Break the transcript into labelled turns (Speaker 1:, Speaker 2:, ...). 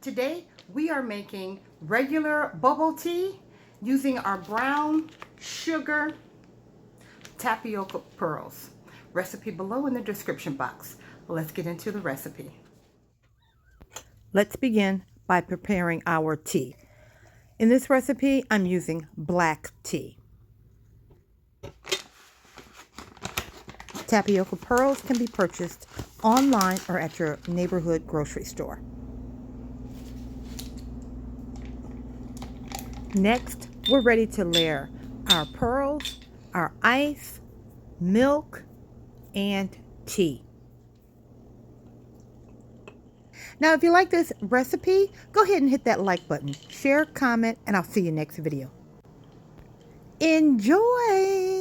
Speaker 1: Today we are making regular bubble tea using our brown sugar tapioca pearls. Recipe below in the description box. Let's get into the recipe. Let's begin by preparing our tea. In this recipe, I'm using black tea. Tapioca pearls can be purchased online or at your neighborhood grocery store. Next, we're ready to layer our pearls, our ice, milk, and tea. Now, if you like this recipe, go ahead and hit that like button, share, comment, and I'll see you next video. Enjoy!